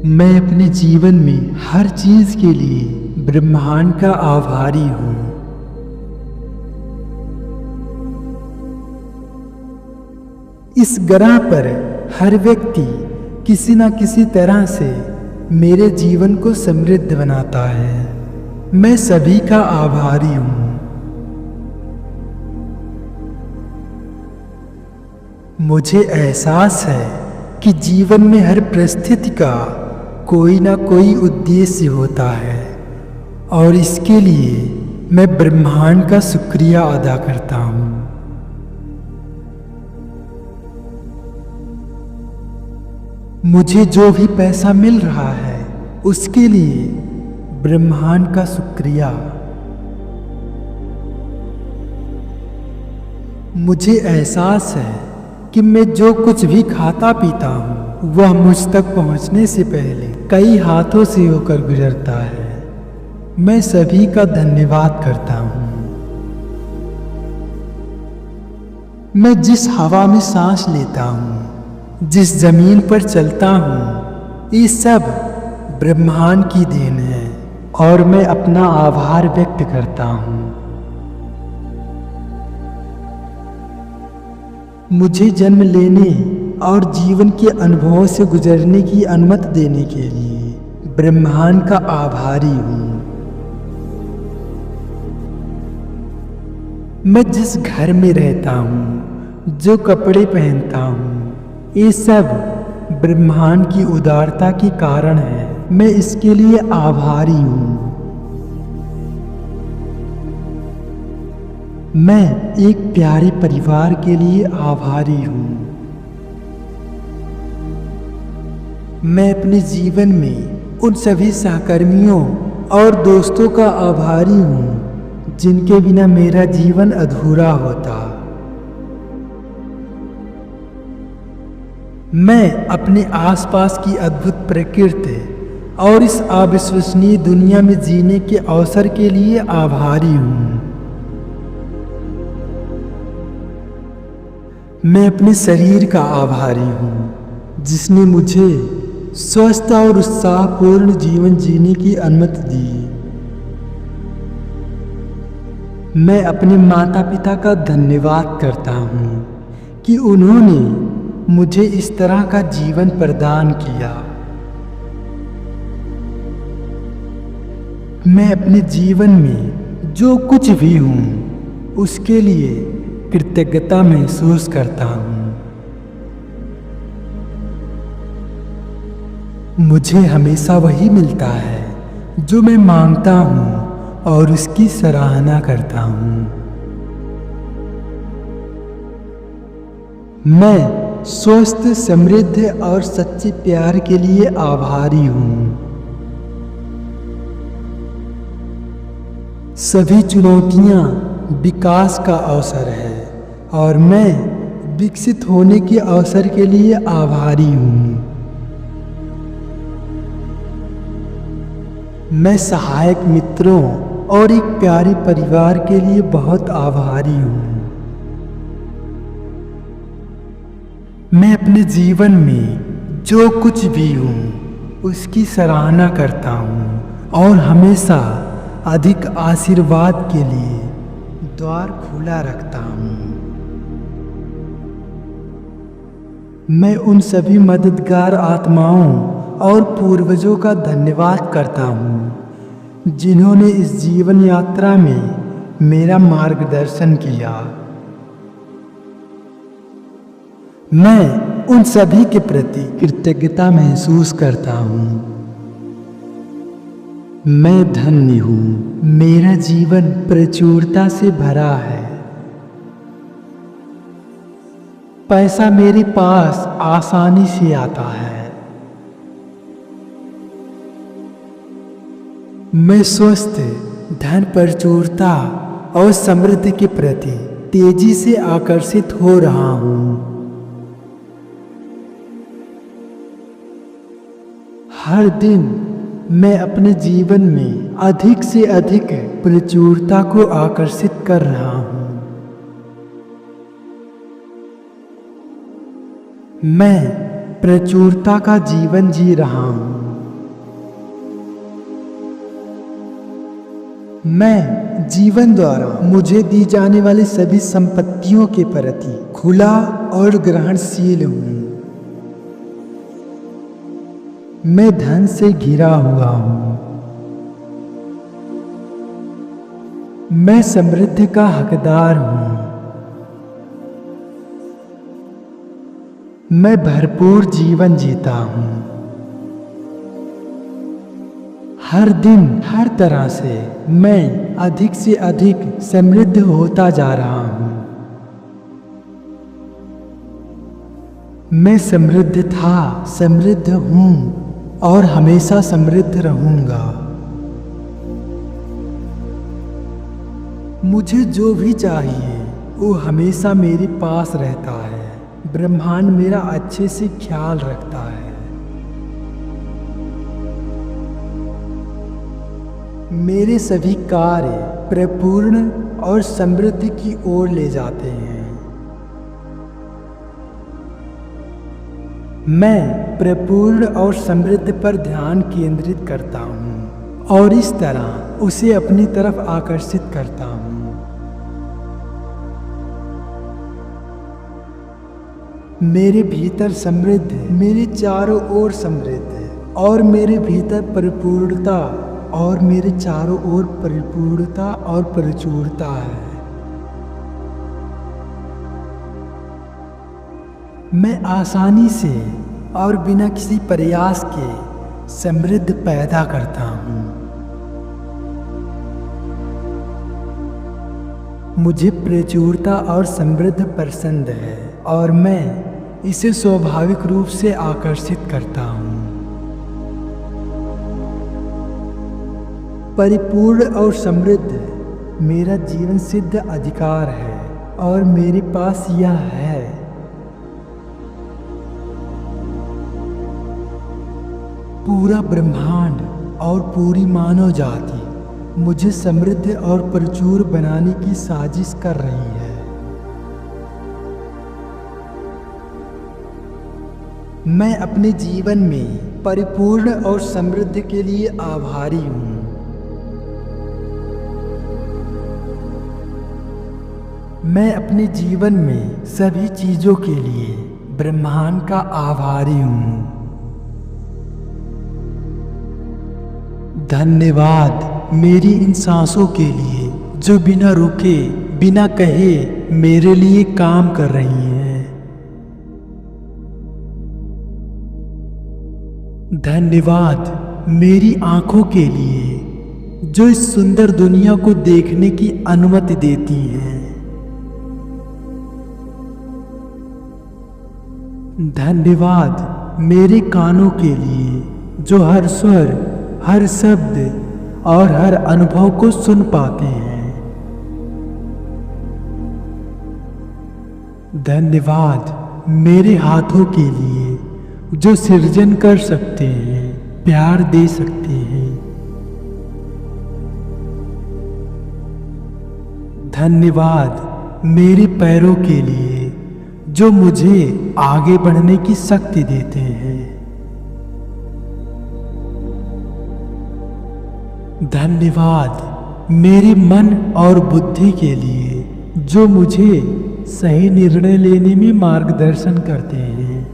मैं अपने जीवन में हर चीज के लिए ब्रह्मांड का आभारी हूँ। इस ग्रह पर हर व्यक्ति किसी न किसी तरह से मेरे जीवन को समृद्ध बनाता है। मैं सभी का आभारी हूँ। मुझे एहसास है कि जीवन में हर परिस्थिति का कोई ना कोई उद्देश्य होता है और इसके लिए मैं ब्रह्मांड का शुक्रिया अदा करता हूँ। मुझे जो भी पैसा मिल रहा है उसके लिए ब्रह्मांड का शुक्रिया। मुझे एहसास है कि मैं जो कुछ भी खाता पीता हूँ वह मुझ तक पहुँचने से पहले कई हाथों से होकर गुजरता है। मैं सभी का धन्यवाद करता हूँ। मैं जिस हवा में सांस लेता हूँ, जिस जमीन पर चलता हूँ, ये सब ब्रह्मांड की देन है और मैं अपना आभार व्यक्त करता हूँ। मुझे जन्म लेने और जीवन के अनुभवों से गुजरने की अनुमति देने के लिए ब्रह्मांड का आभारी हूँ। मैं जिस घर में रहता हूँ, जो कपड़े पहनता हूँ, ये सब ब्रह्मांड की उदारता के कारण है। मैं इसके लिए आभारी हूँ। मैं एक प्यारे परिवार के लिए आभारी हूँ। मैं अपने जीवन में उन सभी सहकर्मियों और दोस्तों का आभारी हूँ जिनके बिना मेरा जीवन अधूरा होता। मैं अपने आसपास की अद्भुत प्रकृति और इस अविश्वसनीय दुनिया में जीने के अवसर के लिए आभारी हूँ। मैं अपने शरीर का आभारी हूँ जिसने मुझे स्वस्थ और उत्साहपूर्ण जीवन जीने की अनुमति दी। मैं अपने माता पिता का धन्यवाद करता हूँ कि उन्होंने मुझे इस तरह का जीवन प्रदान किया। मैं अपने जीवन में जो कुछ भी हूँ उसके लिए कृतज्ञता महसूस करता हूँ। मुझे हमेशा वही मिलता है जो मैं मांगता हूँ और उसकी सराहना करता हूँ। मैं स्वस्थ, समृद्ध और सच्चे प्यार के लिए आभारी हूँ। सभी चुनौतियाँ विकास का अवसर है और मैं विकसित होने के अवसर के लिए आभारी हूँ। मैं सहायक मित्रों और एक प्यारे परिवार के लिए बहुत आभारी हूँ। मैं अपने जीवन में जो कुछ भी हूँ उसकी सराहना करता हूँ और हमेशा अधिक आशीर्वाद के लिए द्वार खुला रखता हूँ। मैं उन सभी मददगार आत्माओं और पूर्वजों का धन्यवाद करता हूँ जिन्होंने इस जीवन यात्रा में मेरा मार्गदर्शन किया। मैं उन सभी के प्रति कृतज्ञता महसूस करता हूँ। मैं धन्य हूँ। मेरा जीवन प्रचुरता से भरा है। पैसा मेरे पास आसानी से आता है। मैं स्वस्थ, धन, प्रचुरता और समृद्धि के प्रति तेजी से आकर्षित हो रहा हूँ। हर दिन मैं अपने जीवन में अधिक से अधिक प्रचुरता को आकर्षित कर रहा हूँ। मैं प्रचुरता का जीवन जी रहा हूँ। मैं जीवन द्वारा मुझे दी जाने वाली सभी संपत्तियों के प्रति खुला और ग्रहणशील हूँ। मैं धन से घिरा हुआ हूँ। मैं समृद्धि का हकदार हूँ। मैं भरपूर जीवन जीता हूँ। हर दिन हर तरह से मैं अधिक से अधिक समृद्ध होता जा रहा हूँ। मैं समृद्ध था, समृद्ध हूँ और हमेशा समृद्ध रहूँगा। मुझे जो भी चाहिए वो हमेशा मेरे पास रहता है। ब्रह्मांड मेरा अच्छे से ख्याल रखता है। मेरे सभी कार्य परिपूर्ण और समृद्धि की ओर ले जाते हैं। मैं परिपूर्ण और समृद्धि पर ध्यान केंद्रित करता हूँ और इस तरह उसे अपनी तरफ आकर्षित करता हूँ। मेरे भीतर समृद्ध, मेरे चारों ओर समृद्ध और मेरे भीतर परिपूर्णता और मेरे चारों ओर परिपूर्णता और प्रचुरता है। मैं आसानी से और बिना किसी प्रयास के समृद्ध पैदा करता हूँ। मुझे प्रचुरता और समृद्ध पसंद है और मैं इसे स्वाभाविक रूप से आकर्षित करता हूँ। परिपूर्ण और समृद्ध मेरा जीवन सिद्ध अधिकार है और मेरे पास यह है। पूरा ब्रह्मांड और पूरी मानव जाति मुझे समृद्ध और प्रचुर बनाने की साजिश कर रही है। मैं अपने जीवन में परिपूर्ण और समृद्ध के लिए आभारी हूँ। मैं अपने जीवन में सभी चीजों के लिए ब्रह्मांड का आभारी हूँ। धन्यवाद मेरी इन सांसों के लिए जो बिना रुके बिना कहे मेरे लिए काम कर रही हैं। धन्यवाद मेरी आंखों के लिए जो इस सुंदर दुनिया को देखने की अनुमति देती हैं। धन्यवाद मेरे कानों के लिए जो हर स्वर, हर शब्द और हर अनुभव को सुन पाते हैं। धन्यवाद मेरे हाथों के लिए जो सृजन कर सकते हैं, प्यार दे सकते हैं। धन्यवाद मेरे पैरों के लिए जो मुझे आगे बढ़ने की शक्ति देते हैं। धन्यवाद मेरे मन और बुद्धि के लिए जो मुझे सही निर्णय लेने में मार्गदर्शन करते हैं।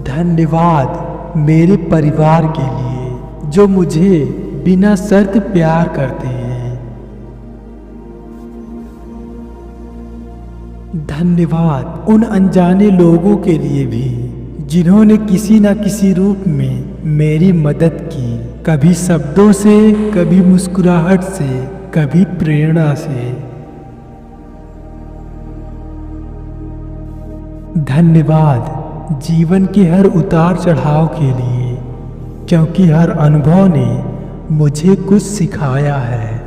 धन्यवाद मेरे परिवार के लिए जो मुझे बिना शर्त प्यार करते हैं। धन्यवाद उन अनजाने लोगों के लिए भी जिन्होंने किसी न किसी रूप में मेरी मदद की, कभी शब्दों से, कभी मुस्कुराहट से, कभी प्रेरणा से। धन्यवाद जीवन के हर उतार चढ़ाव के लिए, क्योंकि हर अनुभव ने मुझे कुछ सिखाया है।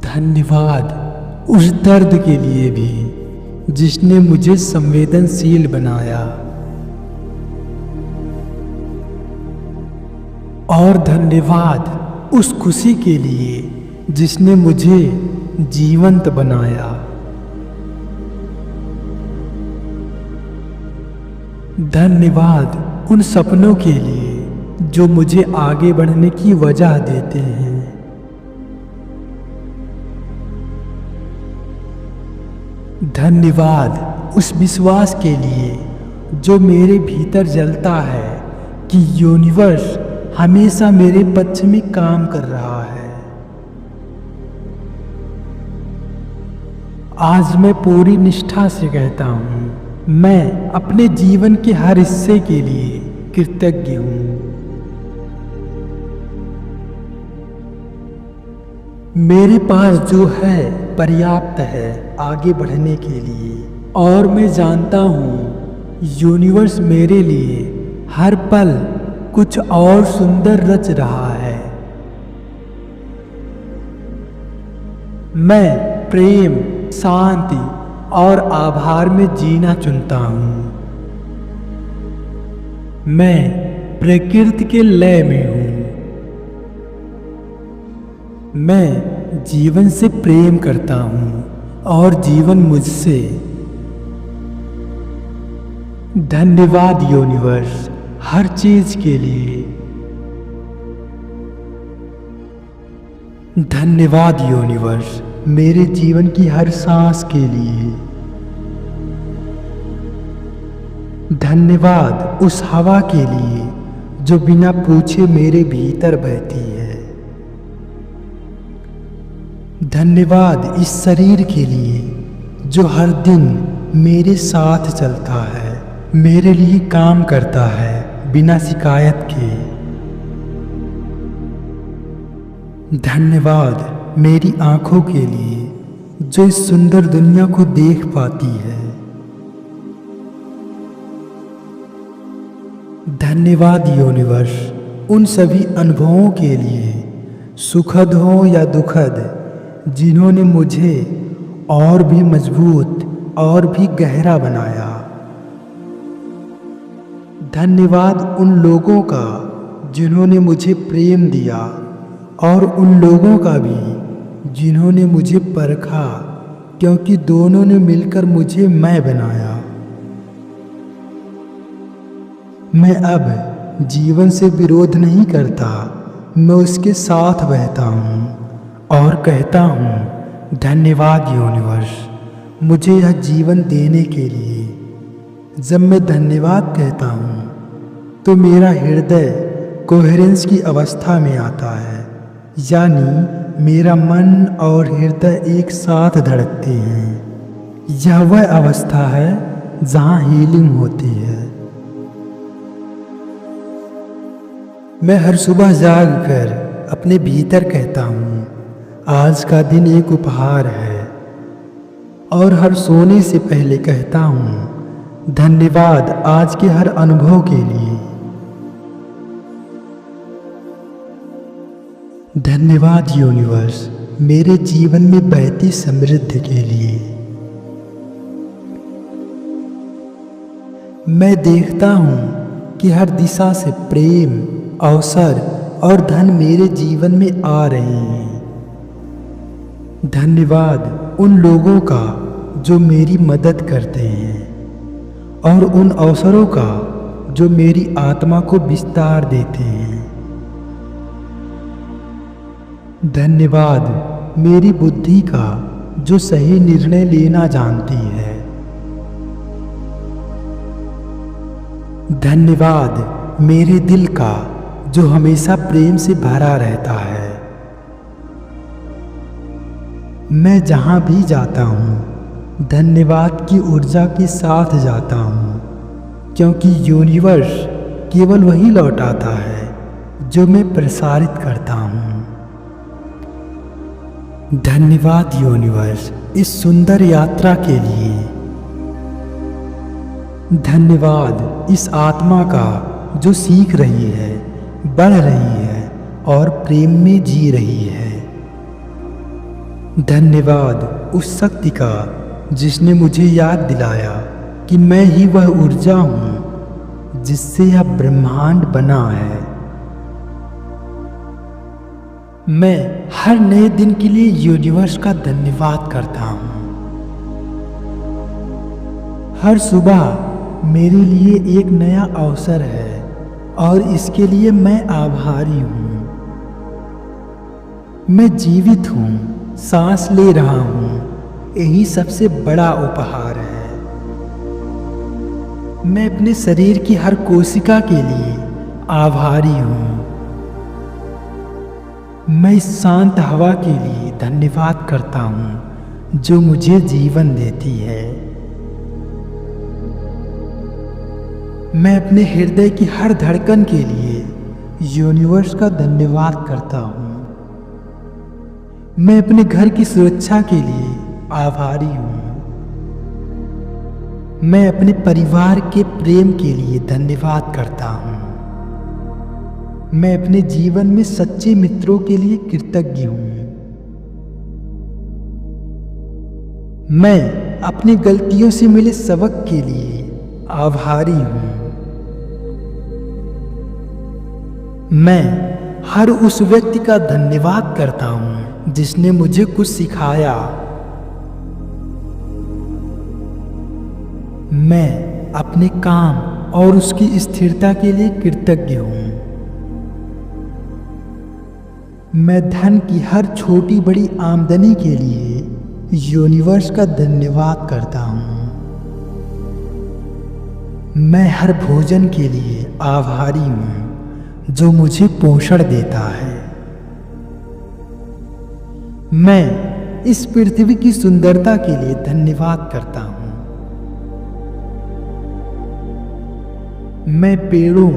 धन्यवाद उस दर्द के लिए भी जिसने मुझे संवेदनशील बनाया, और धन्यवाद उस खुशी के लिए जिसने मुझे जीवंत बनाया। धन्यवाद उन सपनों के लिए जो मुझे आगे बढ़ने की वजह देते हैं। धन्यवाद उस विश्वास के लिए जो मेरे भीतर जलता है कि यूनिवर्स हमेशा मेरे पक्ष में काम कर रहा है। आज मैं पूरी निष्ठा से कहता हूँ, मैं अपने जीवन के हर हिस्से के लिए कृतज्ञ हूँ। मेरे पास जो है पर्याप्त है आगे बढ़ने के लिए, और मैं जानता हूँ यूनिवर्स मेरे लिए हर पल कुछ और सुंदर रच रहा है। मैं प्रेम, शांति और आभार में जीना चुनता हूँ। मैं प्रकृति के लय में हूँ। मैं जीवन से प्रेम करता हूँ और जीवन मुझसे। धन्यवाद यूनिवर्स हर चीज के लिए। धन्यवाद यूनिवर्स मेरे जीवन की हर सांस के लिए। धन्यवाद उस हवा के लिए जो बिना पूछे मेरे भीतर बहती है। धन्यवाद इस शरीर के लिए जो हर दिन मेरे साथ चलता है, मेरे लिए काम करता है बिना शिकायत के। धन्यवाद मेरी आंखों के लिए जो इस सुंदर दुनिया को देख पाती है। धन्यवाद यूनिवर्स उन सभी अनुभवों के लिए, सुखद हो या दुखद, जिन्होंने मुझे और भी मजबूत और भी गहरा बनाया। धन्यवाद उन लोगों का जिन्होंने मुझे प्रेम दिया, और उन लोगों का भी जिन्होंने मुझे परखा, क्योंकि दोनों ने मिलकर मुझे मैं बनाया। मैं अब जीवन से विरोध नहीं करता, मैं उसके साथ बहता हूँ और कहता हूँ धन्यवाद यूनिवर्स मुझे यह जीवन देने के लिए। जब मैं धन्यवाद कहता हूँ तो मेरा हृदय कोहेरेंस की अवस्था में आता है, यानी मेरा मन और हृदय एक साथ धड़कते हैं। यह वह अवस्था है जहाँ हीलिंग होती है। मैं हर सुबह जागकर अपने भीतर कहता हूँ आज का दिन एक उपहार है, और हर सोने से पहले कहता हूँ धन्यवाद आज के हर अनुभव के लिए। धन्यवाद यूनिवर्स मेरे जीवन में बहती समृद्धि के लिए। मैं देखता हूँ कि हर दिशा से प्रेम, अवसर और धन मेरे जीवन में आ रहे हैं। धन्यवाद उन लोगों का जो मेरी मदद करते हैं, और उन अवसरों का जो मेरी आत्मा को विस्तार देते हैं। धन्यवाद मेरी बुद्धि का जो सही निर्णय लेना जानती है। धन्यवाद मेरे दिल का जो हमेशा प्रेम से भरा रहता है। मैं जहाँ भी जाता हूँ धन्यवाद की ऊर्जा के साथ जाता हूँ, क्योंकि यूनिवर्स केवल वही लौटाता है जो मैं प्रसारित करता हूँ। धन्यवाद यूनिवर्स इस सुंदर यात्रा के लिए। धन्यवाद इस आत्मा का जो सीख रही है, बढ़ रही है और प्रेम में जी रही है। धन्यवाद उस शक्ति का जिसने मुझे याद दिलाया कि मैं ही वह ऊर्जा हूँ जिससे यह ब्रह्मांड बना है। मैं हर नए दिन के लिए यूनिवर्स का धन्यवाद करता हूँ। हर सुबह मेरे लिए एक नया अवसर है और इसके लिए मैं आभारी हूँ। मैं जीवित हूँ, सांस ले रहा हूँ, यही सबसे बड़ा उपहार है। मैं अपने शरीर की हर कोशिका के लिए आभारी हूँ। मैं इस शांत हवा के लिए धन्यवाद करता हूँ जो मुझे जीवन देती है। मैं अपने हृदय की हर धड़कन के लिए यूनिवर्स का धन्यवाद करता हूँ। मैं अपने घर की सुरक्षा के लिए आभारी हूँ। मैं अपने परिवार के प्रेम के लिए धन्यवाद करता हूँ। मैं अपने जीवन में सच्चे मित्रों के लिए कृतज्ञ हूँ। मैं अपनी गलतियों से मिले सबक के लिए आभारी हूँ। मैं हर उस व्यक्ति का धन्यवाद करता हूँ जिसने मुझे कुछ सिखाया। मैं अपने काम और उसकी स्थिरता के लिए कृतज्ञ हूँ। मैं धन की हर छोटी बड़ी आमदनी के लिए यूनिवर्स का धन्यवाद करता हूँ। मैं हर भोजन के लिए आभारी हूँ जो मुझे पोषण देता है। मैं इस पृथ्वी की सुंदरता के लिए धन्यवाद करता हूँ। मैं पेड़ों,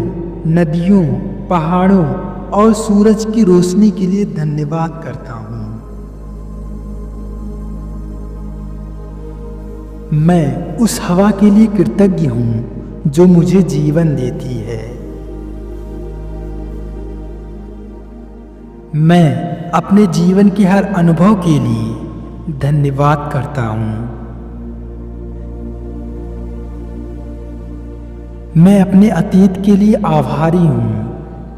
नदियों, पहाड़ों और सूरज की रोशनी के लिए धन्यवाद करता हूँ। मैं उस हवा के लिए कृतज्ञ हूँ जो मुझे जीवन देती है। मैं अपने जीवन के हर अनुभव के लिए धन्यवाद करता हूँ। मैं अपने अतीत के लिए आभारी हूँ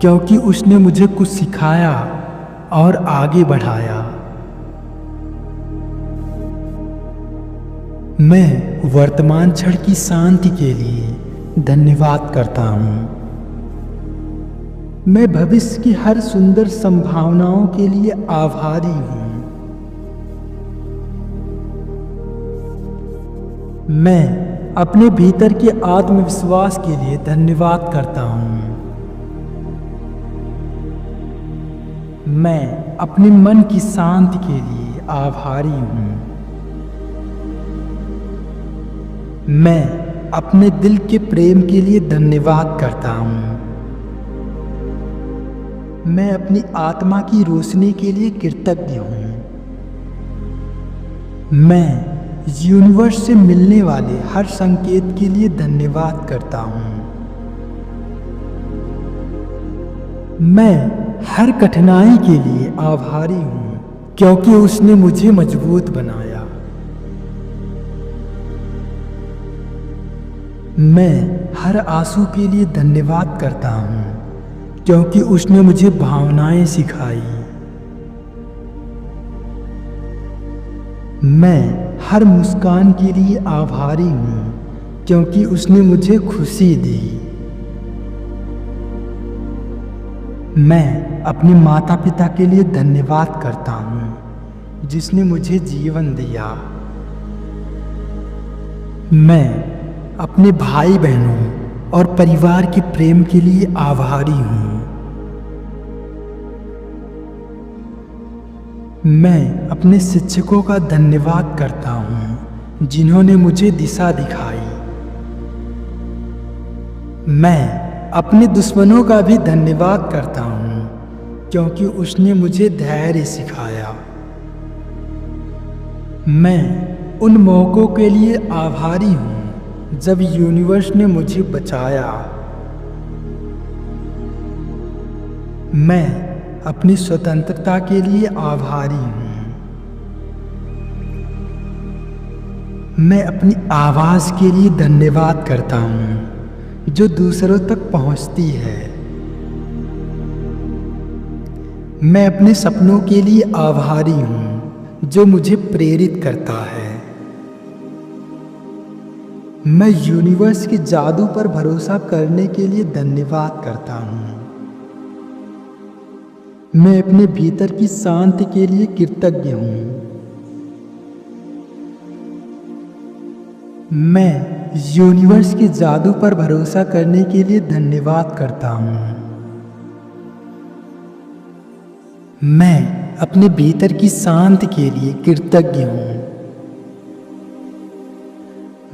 क्योंकि उसने मुझे कुछ सिखाया और आगे बढ़ाया। मैं वर्तमान क्षण की शांति के लिए धन्यवाद करता हूँ। मैं भविष्य की हर सुंदर संभावनाओं के लिए आभारी हूँ। मैं अपने भीतर के आत्मविश्वास के लिए धन्यवाद करता हूँ। मैं अपने मन की शांति के लिए आभारी हूँ। मैं अपने दिल के प्रेम के लिए धन्यवाद करता हूँ। मैं अपनी आत्मा की रोशनी के लिए कृतज्ञ हूँ। मैं यूनिवर्स से मिलने वाले हर संकेत के लिए धन्यवाद करता हूँ। मैं हर कठिनाई के लिए आभारी हूँ क्योंकि उसने मुझे मजबूत बनाया। मैं हर आंसू के लिए धन्यवाद करता हूँ क्योंकि उसने मुझे भावनाएं सिखाई। मैं हर मुस्कान के लिए आभारी हूँ क्योंकि उसने मुझे खुशी दी। मैं अपने माता पिता के लिए धन्यवाद करता हूँ जिसने मुझे जीवन दिया। मैं अपने भाई बहनों और परिवार के प्रेम के लिए आभारी हूँ। मैं अपने शिक्षकों का धन्यवाद करता हूँ जिन्होंने मुझे दिशा दिखाई। मैं अपने दुश्मनों का भी धन्यवाद करता हूँ क्योंकि उसने मुझे धैर्य सिखाया। मैं उन मौक़ों के लिए आभारी हूँ जब यूनिवर्स ने मुझे बचाया। मैं अपनी स्वतंत्रता के लिए आभारी हूँ। मैं अपनी आवाज़ के लिए धन्यवाद करता हूँ जो दूसरों तक पहुँचती है। मैं अपने सपनों के लिए आभारी हूँ जो मुझे प्रेरित करता है। मैं यूनिवर्स के जादू पर भरोसा करने के लिए धन्यवाद करता हूँ। मैं अपने भीतर की शांति के लिए कृतज्ञ हूँ। मैं यूनिवर्स के जादू पर भरोसा करने के लिए धन्यवाद करता हूँ। मैं अपने भीतर की शांति के लिए कृतज्ञ हूँ।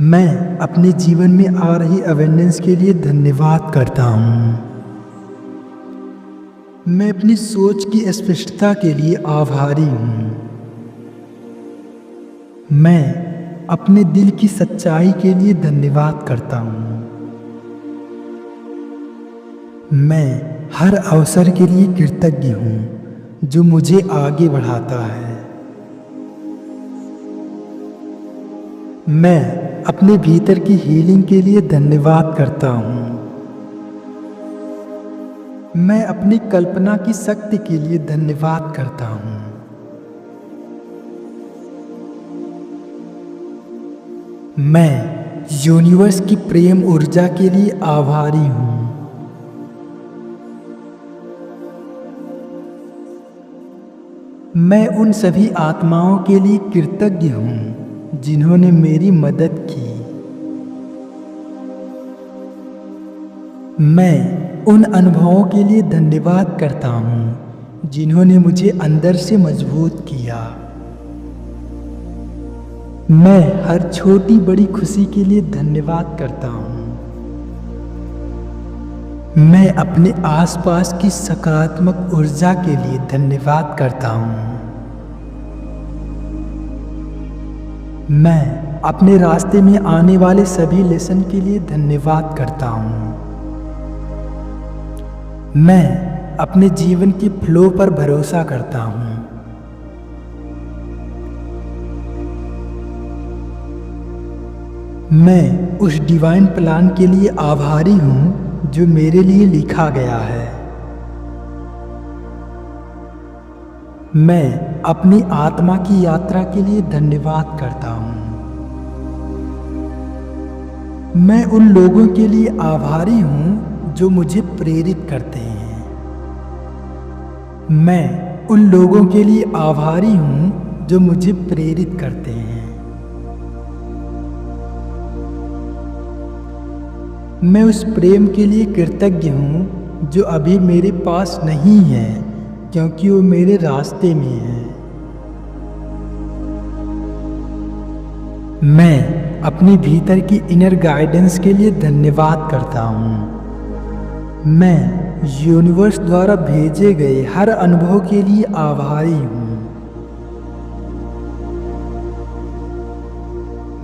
मैं अपने जीवन में आ रही अवेयरनेस के लिए धन्यवाद करता हूँ। मैं अपनी सोच की स्पष्टता के लिए आभारी हूँ। मैं अपने दिल की सच्चाई के लिए धन्यवाद करता हूँ। मैं हर अवसर के लिए कृतज्ञ हूँ जो मुझे आगे बढ़ाता है। मैं अपने भीतर की हीलिंग के लिए धन्यवाद करता हूँ। मैं अपनी कल्पना की शक्ति के लिए धन्यवाद करता हूँ। मैं यूनिवर्स की प्रेम ऊर्जा के लिए आभारी हूँ। मैं उन सभी आत्माओं के लिए कृतज्ञ हूँ जिन्होंने मेरी मदद की। मैं उन अनुभवों के लिए धन्यवाद करता हूँ जिन्होंने मुझे अंदर से मजबूत किया। मैं हर छोटी बड़ी खुशी के लिए धन्यवाद करता हूँ। मैं अपने आसपास की सकारात्मक ऊर्जा के लिए धन्यवाद करता हूँ। मैं अपने रास्ते में आने वाले सभी लेसन के लिए धन्यवाद करता हूँ। मैं अपने जीवन के फ्लो पर भरोसा करता हूँ। मैं उस डिवाइन प्लान के लिए आभारी हूँ जो मेरे लिए लिखा गया है। मैं अपनी आत्मा की यात्रा के लिए धन्यवाद करता हूँ। मैं उन लोगों के लिए आभारी हूँ जो मुझे प्रेरित करते हैं। मैं उन लोगों के लिए आभारी हूँ जो मुझे प्रेरित करते हैं। मैं उस प्रेम के लिए कृतज्ञ हूँ जो अभी मेरे पास नहीं है क्योंकि वो मेरे रास्ते में है। मैं अपनी भीतर की इनर गाइडेंस के लिए धन्यवाद करता हूँ। मैं यूनिवर्स द्वारा भेजे गए हर अनुभव के लिए आभारी हूँ।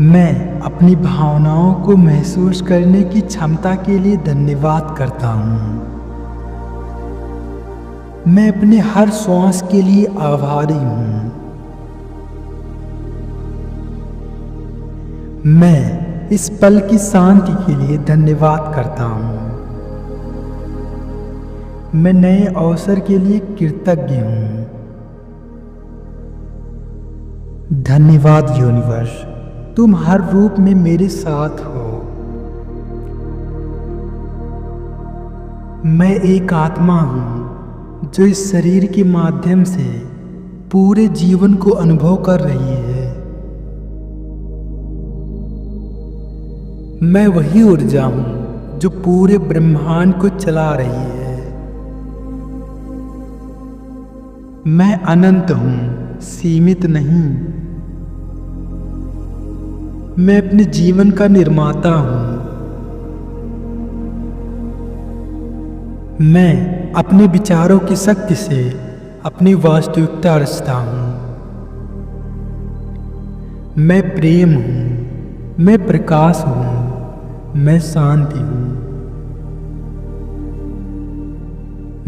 मैं अपनी भावनाओं को महसूस करने की क्षमता के लिए धन्यवाद करता हूँ। मैं अपने हर श्वास के लिए आभारी हूँ। मैं इस पल की शांति के लिए धन्यवाद करता हूँ। मैं नए अवसर के लिए कृतज्ञ हूँ। धन्यवाद यूनिवर्स, तुम हर रूप में मेरे साथ हो। मैं एक आत्मा हूँ जो इस शरीर के माध्यम से पूरे जीवन को अनुभव कर रही है। मैं वही ऊर्जा हूँ जो पूरे ब्रह्मांड को चला रही है। मैं अनंत हूँ, सीमित नहीं। मैं अपने जीवन का निर्माता हूँ। मैं अपने विचारों की शक्ति से अपनी वास्तविकता रचता हूँ। मैं प्रेम हूँ, मैं प्रकाश हूँ, मैं शांति हूँ।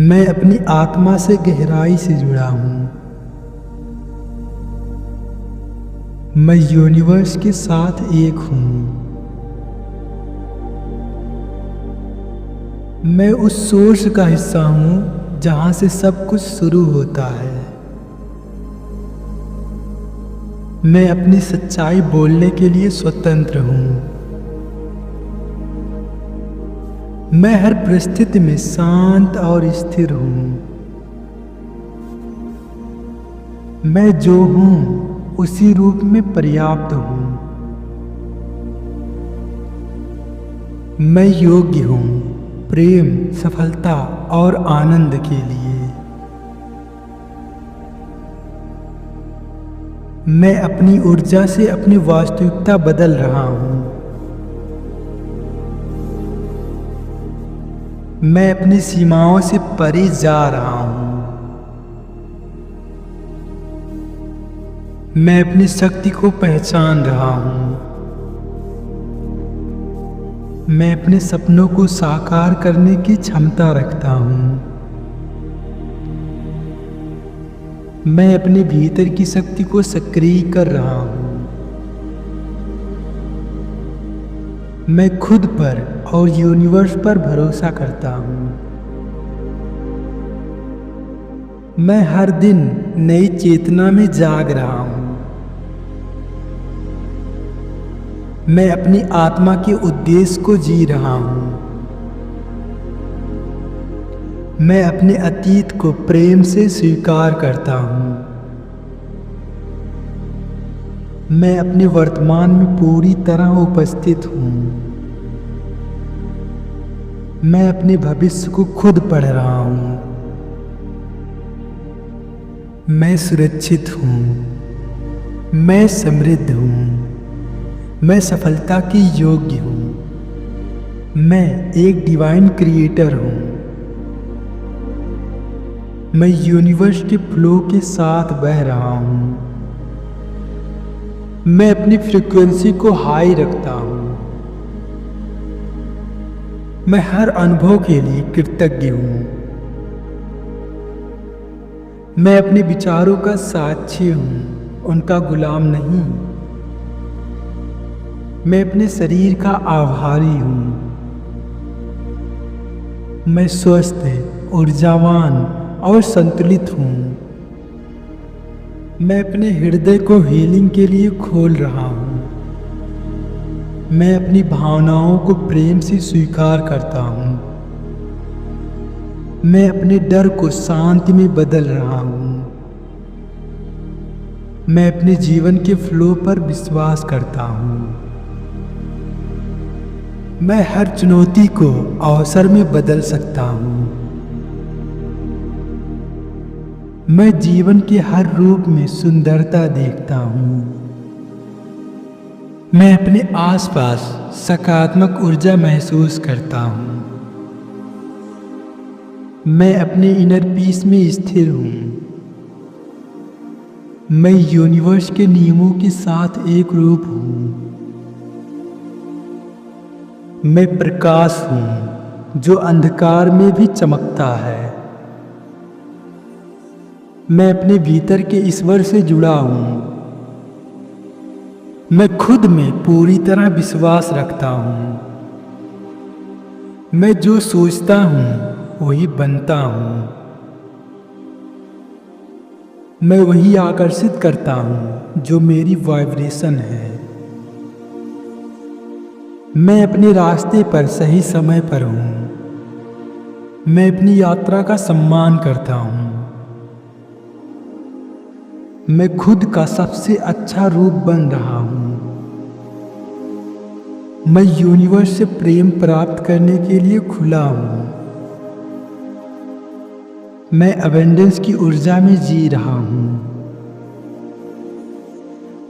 मैं अपनी आत्मा से गहराई से जुड़ा हूँ। मैं यूनिवर्स के साथ एक हूँ। मैं उस सोर्स का हिस्सा हूँ जहाँ से सब कुछ शुरू होता है। मैं अपनी सच्चाई बोलने के लिए स्वतंत्र हूँ। मैं हर परिस्थिति में शांत और स्थिर हूँ। मैं जो हूँ उसी रूप में पर्याप्त हूँ। मैं योग्य हूँ प्रेम, सफलता और आनंद के लिए। मैं अपनी ऊर्जा से अपनी वास्तविकता बदल रहा हूँ। मैं अपनी सीमाओं से परे जा रहा हूँ। मैं अपनी शक्ति को पहचान रहा हूँ। मैं अपने सपनों को साकार करने की क्षमता रखता हूँ। मैं अपने भीतर की शक्ति को सक्रिय कर रहा हूँ। मैं खुद पर और यूनिवर्स पर भरोसा करता हूँ। मैं हर दिन नई चेतना में जाग रहा हूँ। मैं अपनी आत्मा के उद्देश्य को जी रहा हूँ। मैं अपने अतीत को प्रेम से स्वीकार करता हूँ। मैं अपने वर्तमान में पूरी तरह उपस्थित हूँ। मैं अपने भविष्य को खुद पढ़ रहा हूँ। मैं सुरक्षित हूँ। मैं समृद्ध हूँ। मैं सफलता के योग्य हूँ। मैं एक डिवाइन क्रिएटर हूँ। मैं यूनिवर्स के फ्लो के साथ बह रहा हूँ। मैं अपनी फ्रीक्वेंसी को हाई रखता हूँ। मैं हर अनुभव के लिए कृतज्ञ हूँ। मैं अपने विचारों का साक्षी हूँ, उनका गुलाम नहीं। मैं अपने शरीर का आभारी हूँ। मैं स्वस्थ, ऊर्जावान और संतुलित हूँ। मैं अपने हृदय को हीलिंग के लिए खोल रहा हूँ। मैं अपनी भावनाओं को प्रेम से स्वीकार करता हूँ। मैं अपने डर को शांति में बदल रहा हूँ। मैं अपने जीवन के फ्लो पर विश्वास करता हूँ। मैं हर चुनौती को अवसर में बदल सकता हूँ। मैं जीवन के हर रूप में सुंदरता देखता हूँ। मैं अपने आसपास सकारात्मक ऊर्जा महसूस करता हूँ। मैं अपने इनर पीस में स्थिर हूँ। मैं यूनिवर्स के नियमों के साथ एक रूप हूँ। मैं प्रकाश हूँ जो अंधकार में भी चमकता है। मैं अपने भीतर के ईश्वर से जुड़ा हूँ। मैं खुद में पूरी तरह विश्वास रखता हूँ। मैं जो सोचता हूँ वही बनता हूँ। मैं वही आकर्षित करता हूँ जो मेरी वाइब्रेशन है। मैं अपने रास्ते पर सही समय पर हूँ। मैं अपनी यात्रा का सम्मान करता हूँ। मैं खुद का सबसे अच्छा रूप बन रहा हूँ। मैं यूनिवर्स से प्रेम प्राप्त करने के लिए खुला हूँ। मैं अबेंडेंस की ऊर्जा में जी रहा हूँ।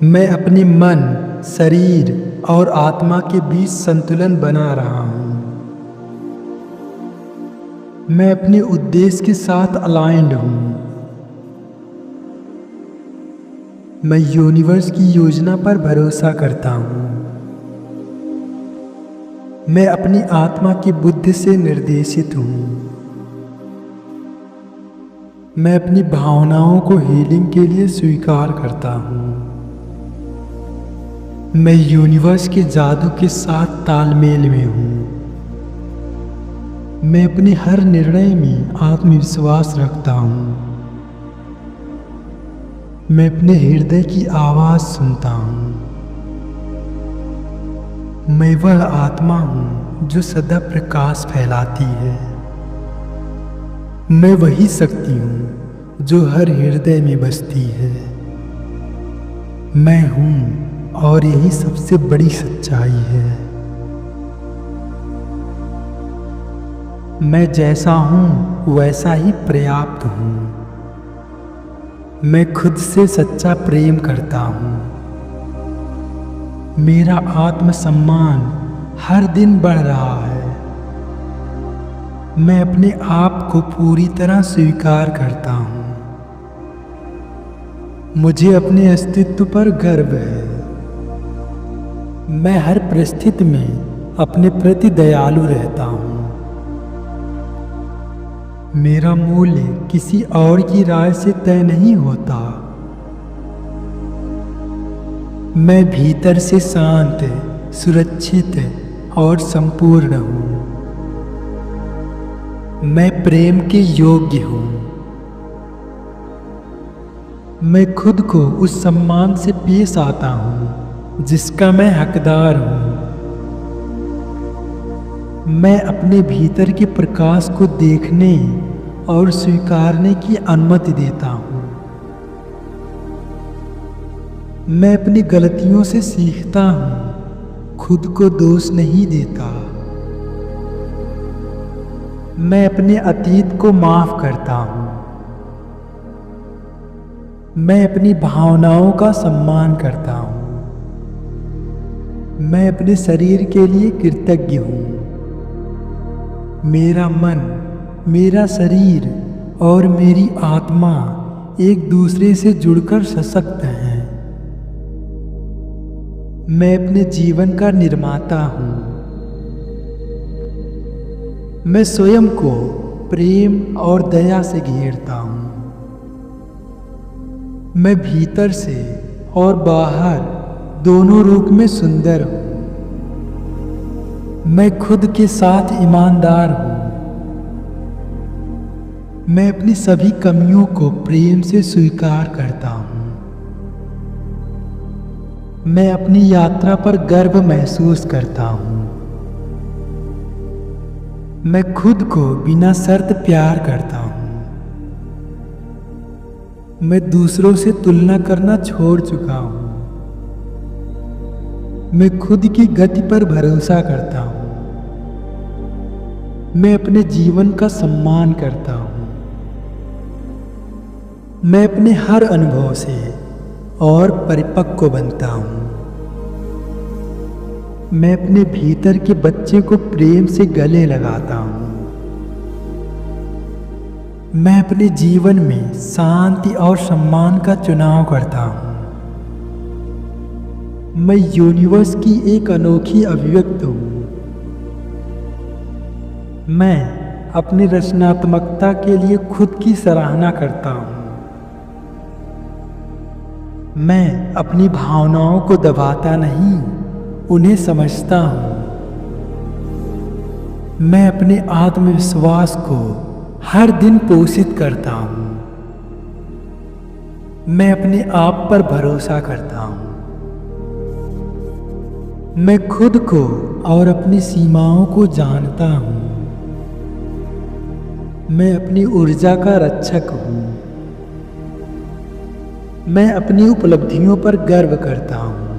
मैं अपने मन, शरीर और आत्मा के बीच संतुलन बना रहा हूँ। मैं अपने उद्देश्य के साथ अलाइंड हूँ। मैं यूनिवर्स की योजना पर भरोसा करता हूँ। मैं अपनी आत्मा की बुद्धि से निर्देशित हूँ। मैं अपनी भावनाओं को हीलिंग के लिए स्वीकार करता हूँ। मैं यूनिवर्स के जादू के साथ तालमेल में हूँ। मैं अपने हर निर्णय में आत्मविश्वास रखता हूँ। मैं अपने हृदय की आवाज़ सुनता हूँ। मैं वह आत्मा हूँ जो सदा प्रकाश फैलाती है। मैं वही शक्ति हूँ जो हर हृदय में बसती है। मैं हूँ और यही सबसे बड़ी सच्चाई है। मैं जैसा हूँ वैसा ही पर्याप्त हूँ। मैं खुद से सच्चा प्रेम करता हूँ। मेरा आत्मसम्मान हर दिन बढ़ रहा है। मैं अपने आप को पूरी तरह स्वीकार करता हूँ। मुझे अपने अस्तित्व पर गर्व है। मैं हर परिस्थिति में अपने प्रति दयालु रहता हूँ। मेरा मूल्य किसी और की राय से तय नहीं होता। मैं भीतर से शांत, सुरक्षित और संपूर्ण हूँ। मैं प्रेम के योग्य हूँ। मैं खुद को उस सम्मान से पेश आता हूँ जिसका मैं हकदार हूँ। मैं अपने भीतर के प्रकाश को देखने और स्वीकारने की अनुमति देता हूँ। मैं अपनी गलतियों से सीखता हूँ, खुद को दोष नहीं देता। मैं अपने अतीत को माफ करता हूँ। मैं अपनी भावनाओं का सम्मान करता हूँ। मैं अपने शरीर के लिए कृतज्ञ हूँ। मेरा मन, मेरा शरीर और मेरी आत्मा एक दूसरे से जुड़कर सशक्त हैं। मैं अपने जीवन का निर्माता हूँ। मैं स्वयं को प्रेम और दया से घेरता हूँ। मैं भीतर से और बाहर दोनों रूप में सुंदर हूँ। मैं खुद के साथ ईमानदार हूँ। मैं अपनी सभी कमियों को प्रेम से स्वीकार करता हूँ। मैं अपनी यात्रा पर गर्व महसूस करता हूँ। मैं खुद को बिना शर्त प्यार करता हूँ। मैं दूसरों से तुलना करना छोड़ चुका हूँ। मैं खुद की गति पर भरोसा करता हूँ। मैं अपने जीवन का सम्मान करता हूँ। मैं अपने हर अनुभव से और परिपक्व बनता हूँ। मैं अपने भीतर के बच्चे को प्रेम से गले लगाता हूँ। मैं अपने जीवन में शांति और सम्मान का चुनाव करता हूँ। मैं यूनिवर्स की एक अनोखी अभिव्यक्ति हूँ। मैं अपनी रचनात्मकता के लिए खुद की सराहना करता हूँ। मैं अपनी भावनाओं को दबाता नहीं, उन्हें समझता हूँ। मैं अपने आत्मविश्वास को हर दिन पोषित करता हूँ। मैं अपने आप पर भरोसा करता हूँ। मैं खुद को और अपनी सीमाओं को जानता हूँ। मैं अपनी ऊर्जा का रक्षक हूँ। मैं अपनी उपलब्धियों पर गर्व करता हूँ।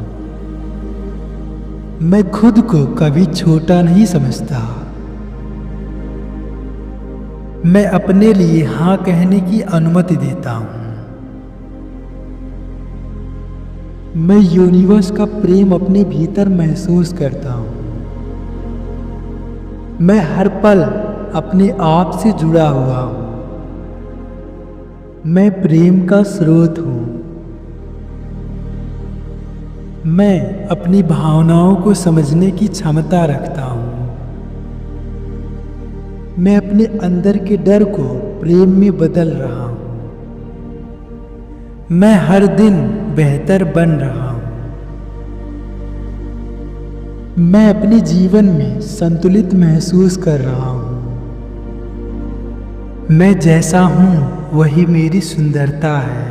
मैं खुद को कभी छोटा नहीं समझता। मैं अपने लिए हाँ कहने की अनुमति देता हूँ। मैं यूनिवर्स का प्रेम अपने भीतर महसूस करता हूँ। मैं हर पल अपने आप से जुड़ा हुआ हूँ। मैं प्रेम का स्रोत हूँ। मैं अपनी भावनाओं को समझने की क्षमता रखता हूँ। मैं अपने अंदर के डर को प्रेम में बदल रहा हूँ। मैं हर दिन बेहतर बन रहा हूँ। मैं अपने जीवन में संतुलित महसूस कर रहा हूँ। मैं जैसा हूँ वही मेरी सुंदरता है।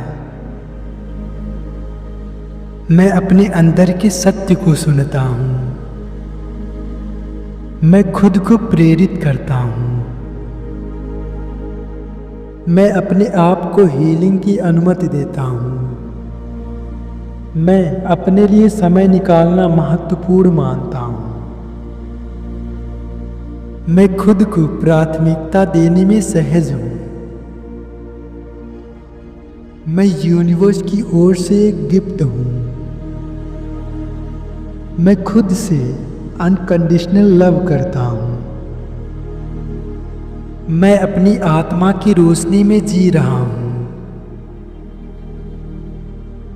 मैं अपने अंदर के सत्य को सुनता हूँ। मैं खुद को प्रेरित करता हूँ। मैं अपने आप को हीलिंग की अनुमति देता हूँ। मैं अपने लिए समय निकालना महत्वपूर्ण मानता हूँ। मैं खुद को प्राथमिकता देने में सहज हूँ। मैं यूनिवर्स की ओर से एक गिफ्ट हूँ। मैं खुद से अनकंडीशनल लव करता हूँ। मैं अपनी आत्मा की रोशनी में जी रहा हूँ।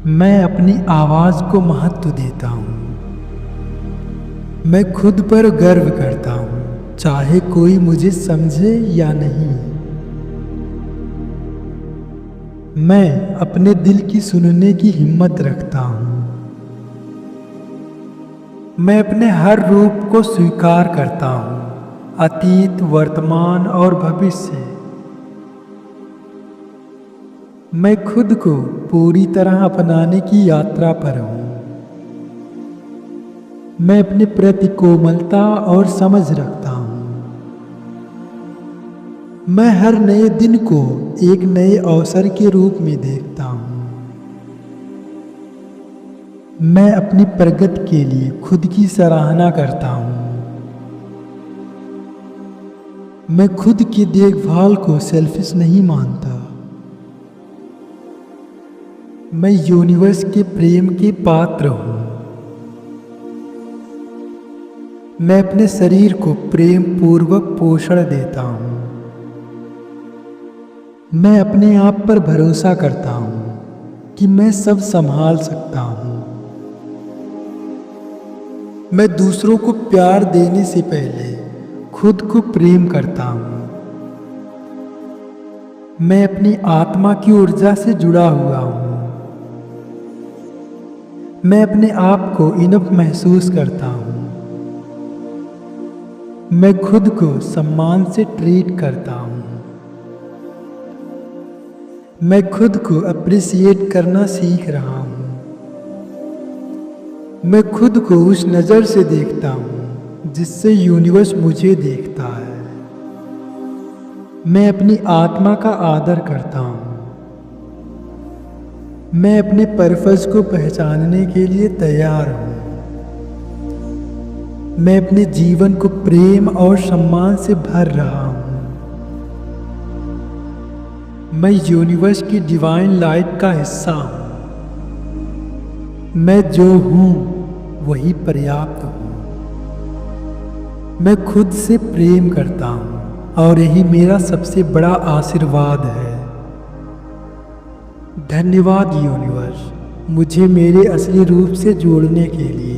मैं अपनी आवाज़ को महत्व देता हूँ। मैं खुद पर गर्व करता हूँ, चाहे कोई मुझे समझे या नहीं। मैं अपने दिल की सुनने की हिम्मत रखता हूँ। मैं अपने हर रूप को स्वीकार करता हूँ, अतीत, वर्तमान और भविष्य। मैं खुद को पूरी तरह अपनाने की यात्रा पर हूँ। मैं अपने प्रति कोमलता और समझ रखता हूँ। मैं हर नए दिन को एक नए अवसर के रूप में देखता हूँ। मैं अपनी प्रगति के लिए खुद की सराहना करता हूँ। मैं खुद की देखभाल को सेल्फिश नहीं मानता। मैं यूनिवर्स के प्रेम के पात्र हूँ। मैं अपने शरीर को प्रेम पूर्वक पोषण देता हूँ। मैं अपने आप पर भरोसा करता हूँ कि मैं सब संभाल सकता हूँ। मैं दूसरों को प्यार देने से पहले खुद को प्रेम करता हूँ। मैं अपनी आत्मा की ऊर्जा से जुड़ा हुआ हूँ। मैं अपने आप को इनफ महसूस करता हूँ। मैं खुद को सम्मान से ट्रीट करता हूँ। मैं खुद को अप्रिशिएट करना सीख रहा हूँ। मैं खुद को उस नज़र से देखता हूँ जिससे यूनिवर्स मुझे देखता है। मैं अपनी आत्मा का आदर करता हूँ। मैं अपने पर्पस को पहचानने के लिए तैयार हूँ। मैं अपने जीवन को प्रेम और सम्मान से भर रहा हूँ। मैं यूनिवर्स की डिवाइन लाइट का हिस्सा हूँ। मैं जो हूँ वही पर्याप्त हूँ। मैं खुद से प्रेम करता हूँ और यही मेरा सबसे बड़ा आशीर्वाद है। धन्यवाद यूनिवर्स, मुझे मेरे असली रूप से जोड़ने के लिए।